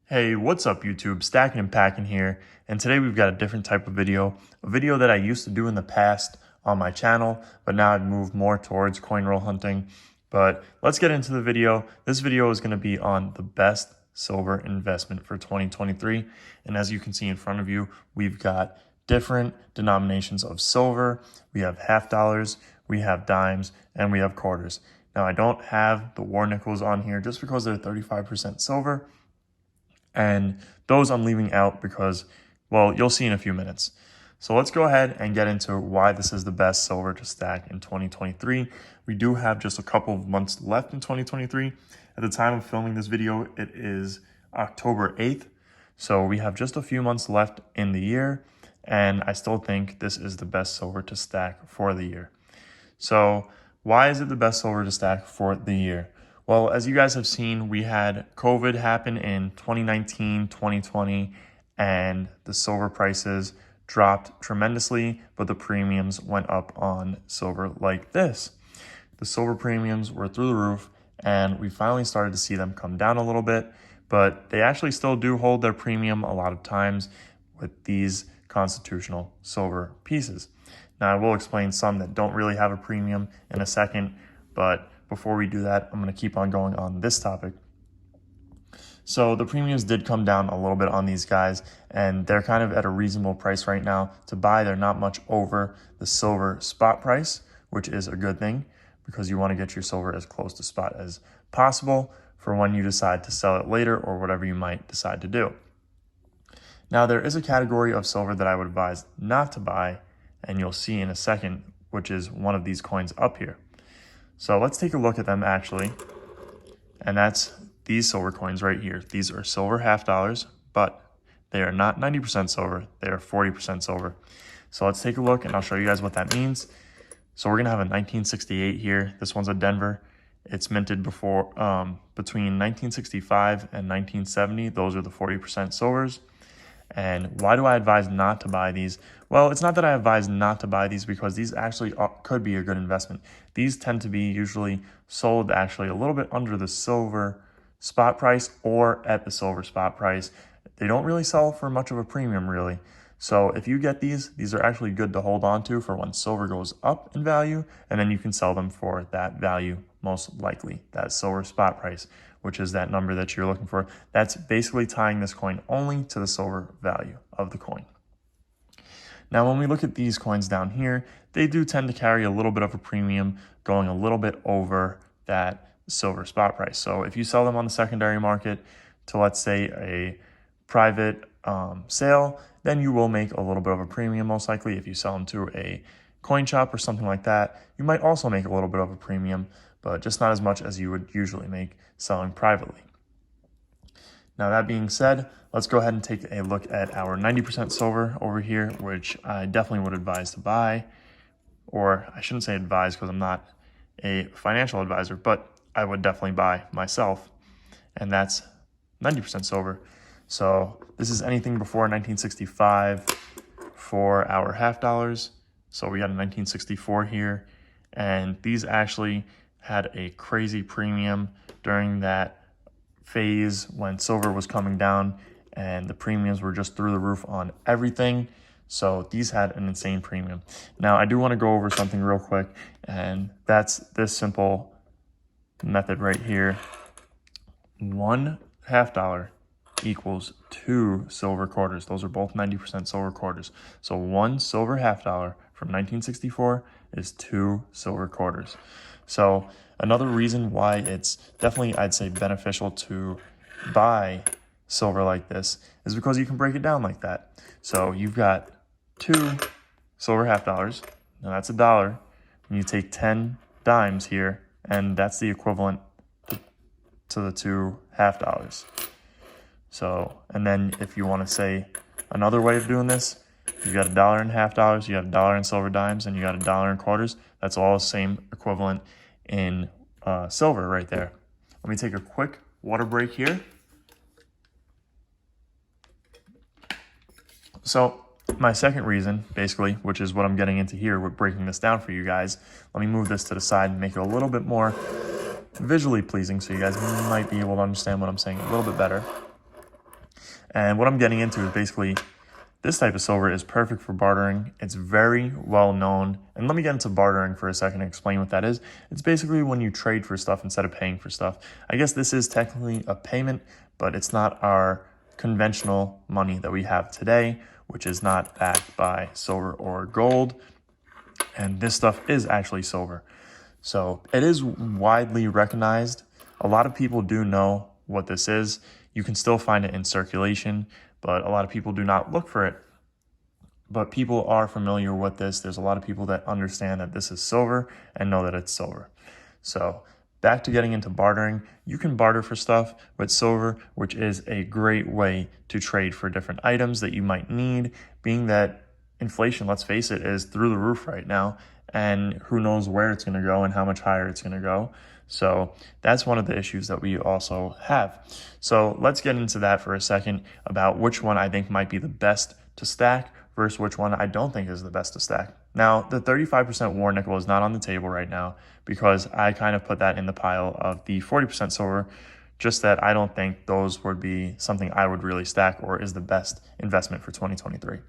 Hey, what's up YouTube? Stacking and Packing here, and today we've got a different type of video, a video that I used to do in the past on my channel, but now I've moved more towards coin roll hunting. But let's get into the video. This video is going to be on the best silver investment for 2023, and as you can see in front of you, we've got different denominations of silver. We have half dollars, we have dimes, and we have quarters. Now I don't have the war nickels on here just because they're 35% silver. And those I'm leaving out because, well, you'll see in a few minutes. So let's go ahead and get into why this is the best silver to stack in 2023. We do have just a couple of months left in 2023. At the time of filming this video, it is October 8th. So we have just a few months left in the year, and I still think this is the best silver to stack for the year. So why is it the best silver to stack for the year? Well, as you guys have seen, we had COVID happen in 2019, 2020, and the silver prices dropped tremendously, but the premiums went up on silver like this. The silver premiums were through the roof, and we finally started to see them come down a little bit, but they actually still do hold their premium a lot of times with these constitutional silver pieces. Now, I will explain some that don't really have a premium in a second, but before we do that, I'm going to keep on going on this topic. So the premiums did come down a little bit on these guys, and they're kind of at a reasonable price right now to buy. They're not much over the silver spot price, which is a good thing because you want to get your silver as close to spot as possible for when you decide to sell it later or whatever you might decide to do. Now, there is a category of silver that I would advise not to buy, and you'll see in a second, which is one of these coins up here. So let's take a look at them actually, and that's these silver coins right here. These are silver half dollars, but they are not 90% silver, they are 40% silver. So let's take a look and I'll show you guys what that means. So we're gonna have a 1968 here. This one's a Denver. It's minted before between 1965 and 1970. Those are the 40% silvers. And why do I advise not to buy these? Well, it's not that I advise not to buy these because these actually could be a good investment. These tend to be usually sold actually a little bit under the silver spot price or at the silver spot price. They don't really sell for much of a premium really. So if you get these are actually good to hold on to for when silver goes up in value, and then you can sell them for that value, most likely, that silver spot price, which is that number that you're looking for. That's basically tying this coin only to the silver value of the coin. Now, when we look at these coins down here, they do tend to carry a little bit of a premium, going a little bit over that silver spot price. So if you sell them on the secondary market to, let's say, a private sale, then you will make a little bit of a premium most likely. If you sell them to a coin shop or something like that, you might also make a little bit of a premium, but just not as much as you would usually make selling privately. Now, that being said, let's go ahead and take a look at our 90% silver over here, which I definitely would advise to buy, or I shouldn't say advise because I'm not a financial advisor, but I would definitely buy myself, and that's 90% silver. So this is anything before 1965 for our half dollars. So we got a 1964 here, and these actually had a crazy premium during that phase when silver was coming down and the premiums were just through the roof on everything. So these had an insane premium. Now, I do want to go over something real quick, and that's this simple method right here. One half dollar equals 2 silver quarters. Those are both 90% silver quarters. So 1 silver half dollar from 1964 is 2 silver quarters. So another reason why it's definitely, I'd say, beneficial to buy silver like this is because you can break it down like that. So you've got 2 silver half dollars. Now that's $1. And you take 10 dimes here, and that's the equivalent to the 2 half dollars. So, and then if you want to say another way of doing this, you got $1 and half dollars, you got $1 in silver dimes, and you got $1 in quarters. That's all the same equivalent in silver right there. Let me take a quick water break here. So my second reason, basically, which is what I'm getting into here with breaking this down for you guys, let me move this to the side and make it a little bit more visually pleasing so you guys might be able to understand what I'm saying a little bit better. And what I'm getting into is basically this type of silver is perfect for bartering. It's very well known. And let me get into bartering for a second and explain what that is. It's basically when you trade for stuff instead of paying for stuff. I guess this is technically a payment, but it's not our conventional money that we have today, which is not backed by silver or gold. And this stuff is actually silver. So it is widely recognized. A lot of people do know what this is. You can still find it in circulation, but a lot of people do not look for it. But people are familiar with this. There's a lot of people that understand that this is silver and know that it's silver. So back to getting into bartering, you can barter for stuff with silver, which is a great way to trade for different items that you might need, being that inflation, let's face it, is through the roof right now, and who knows where it's going to go and how much higher it's going to go. So that's one of the issues that we also have. So let's get into that for a second about which one I think might be the best to stack versus which one I don't think is the best to stack. Now, the 35% war nickel is not on the table right now because I kind of put that in the pile of the 40% silver, just that I don't think those would be something I would really stack or is the best investment for 2023.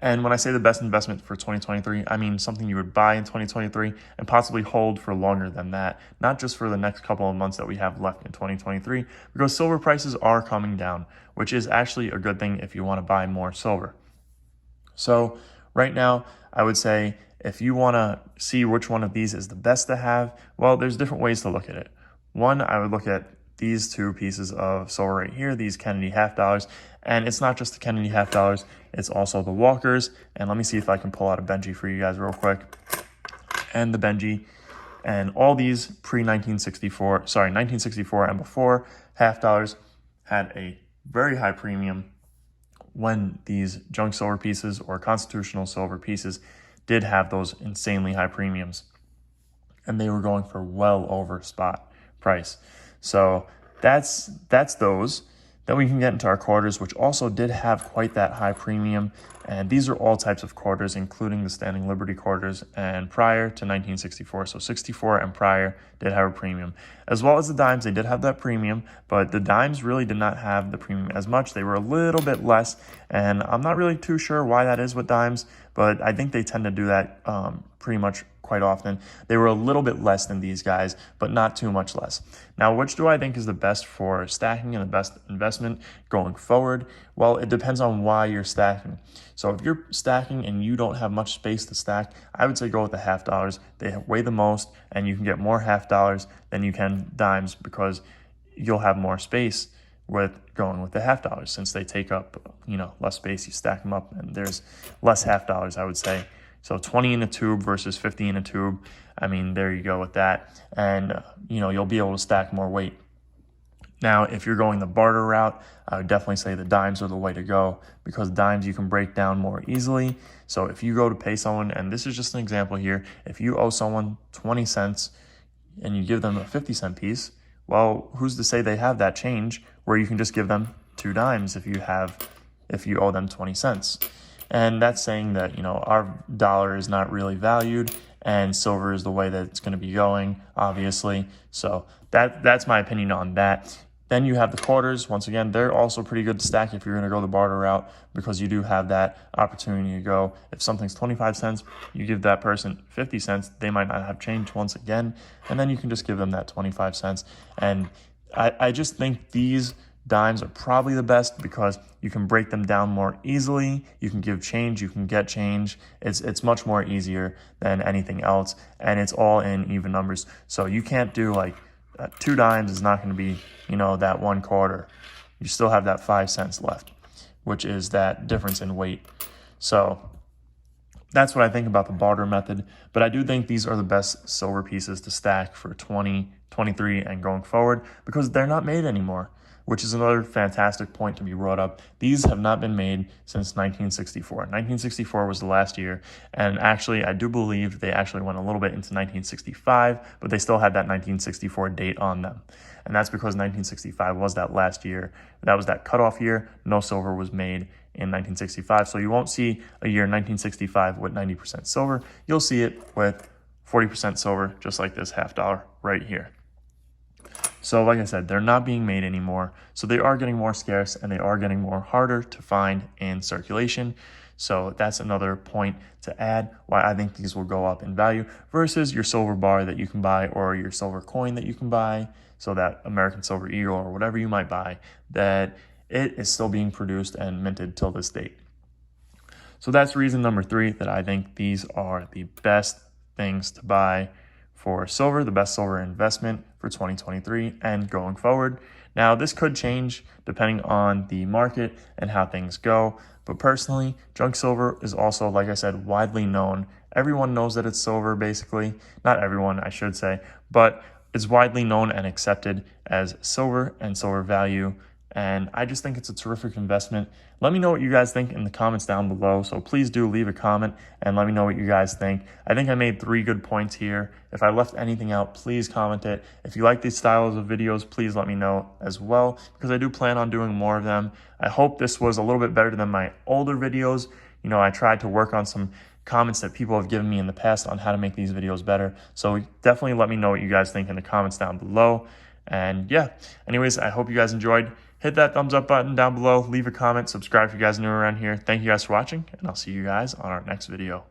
And when I say the best investment for 2023, I mean something you would buy in 2023 and possibly hold for longer than that, not just for the next couple of months that we have left in 2023, because silver prices are coming down, which is actually a good thing if you want to buy more silver. So right now, I would say if you want to see which one of these is the best to have, well, there's different ways to look at it. One, I would look at these two pieces of silver right here, these Kennedy half dollars. And it's not just the Kennedy half dollars, it's also the Walkers. And let me see if I can pull out a Benji for you guys real quick. And the Benji. And all these pre-1964 and before half dollars had a very high premium when these junk silver pieces or constitutional silver pieces did have those insanely high premiums. And they were going for well over spot price. So that's those. Then we can get into our quarters, which also did have quite that high premium. And these are all types of quarters, including the Standing Liberty quarters and prior to 1964. So 64 and prior did have a premium. As well as the dimes, they did have that premium, but the dimes really did not have the premium as much. They were a little bit less, and I'm not really too sure why that is with dimes, but I think they tend to do that pretty much quite often. They were a little bit less than these guys, but not too much less. Now, which do I think is the best for stacking and the best investment going forward? Well, it depends on why you're stacking. So if you're stacking and you don't have much space to stack, I would say go with the half dollars. They weigh the most, and you can get more half dollars than you can dimes because you'll have more space with going with the half dollars since they take up, less space. You stack them up and there's less half dollars, I would say. So 20 in a tube versus 50 in a tube. I mean, there you go with that. And, you'll be able to stack more weight. Now, if you're going the barter route, I would definitely say the dimes are the way to go because dimes you can break down more easily. So if you go to pay someone, and this is just an example here, if you owe someone 20 cents and you give them a 50-cent piece, well, who's to say they have that change where you can just give them 2 dimes if you owe them 20 cents. And that's saying that, our dollar is not really valued and silver is the way that it's going to be going, obviously. So that's my opinion on that. Then you have the quarters. Once again, they're also pretty good to stack if you're going to go the barter route because you do have that opportunity to go. If something's 25 cents, you give that person 50 cents. They might not have change once again. And then you can just give them that 25 cents. And I just think these dimes are probably the best because you can break them down more easily. You can give change, you can get change. It's much more easier than anything else, and it's all in even numbers. So you can't do 2 dimes is not going to be, that 1 quarter. You still have that 5 cents left, which is that difference in weight. So that's what I think about the barter method, but I do think these are the best silver pieces to stack for 2023 and going forward because they're not made anymore, which is another fantastic point to be brought up. These have not been made since 1964. 1964 was the last year, and actually, I do believe they actually went a little bit into 1965, but they still had that 1964 date on them. And that's because 1965 was that last year. That was that cutoff year. No silver was made in 1965, so you won't see a year 1965 with 90% silver. You'll see it with 40% silver, just like this half dollar right here. So like I said, they're not being made anymore. So they are getting more scarce and they are getting more harder to find in circulation. So that's another point to add why I think these will go up in value versus your silver bar that you can buy or your silver coin that you can buy. So that American Silver Eagle or whatever you might buy, that it is still being produced and minted till this date. So that's reason number 3 that I think these are the best things to buy for silver, the best silver investment for 2023 and going forward. Now, this could change depending on the market and how things go, but personally, junk silver is also, like I said, widely known. Everyone knows that it's silver, basically. Not everyone, I should say, but it's widely known and accepted as silver and silver value. And I just think it's a terrific investment. Let me know what you guys think in the comments down below. So please do leave a comment and let me know what you guys think. I think I made 3 good points here. If I left anything out, please comment it. If you like these styles of videos, please let me know as well, because I do plan on doing more of them. I hope this was a little bit better than my older videos. You know, I tried to work on some comments that people have given me in the past on how to make these videos better. So definitely let me know what you guys think in the comments down below. And yeah, anyways, I hope you guys enjoyed. Hit that thumbs up button down below, leave a comment, subscribe if you guys are new around here. Thank you guys for watching, and I'll see you guys on our next video.